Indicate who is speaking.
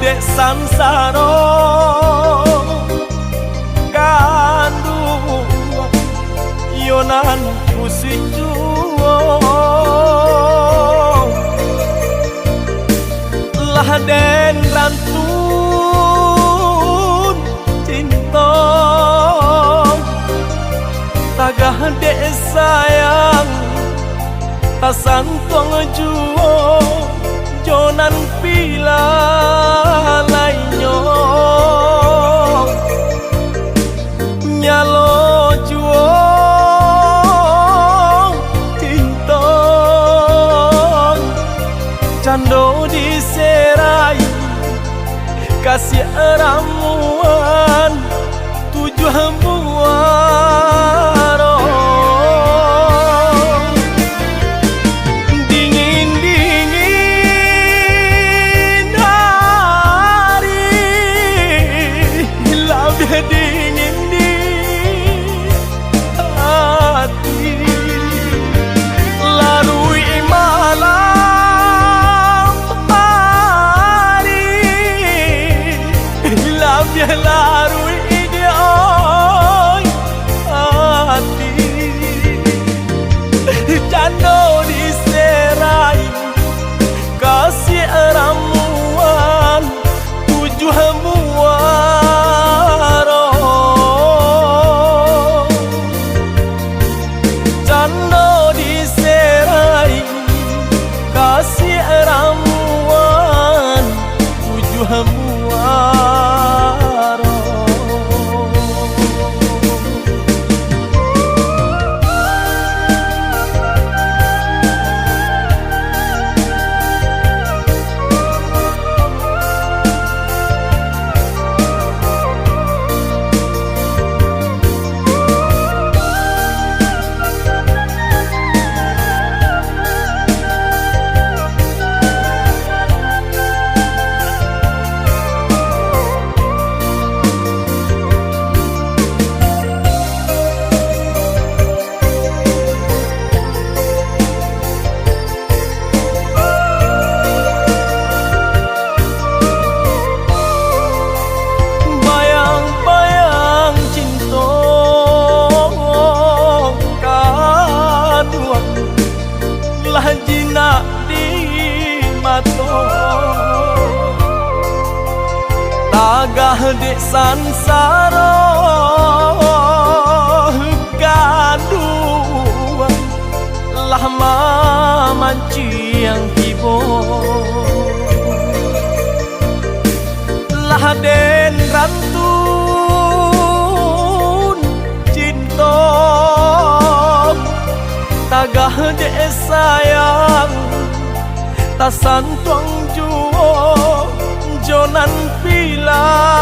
Speaker 1: dek sansaro kandu yonan kusijuo lah den rantun cinta tagah dek sayang tasan tuang juo jonan pila lainyo nyalo juo tintong cando diserai kasih ramuan tujuh muaro dingin di hati larui malam hari labia larui dia hati jano diserai kasih ramuan tujuh muan ramuan tujuh muaro jinak di mato tagah dek sansaro gaduh lah mamancing hibo lah den rantun cinta tagah dek sayang tasan tuang juo jonan pila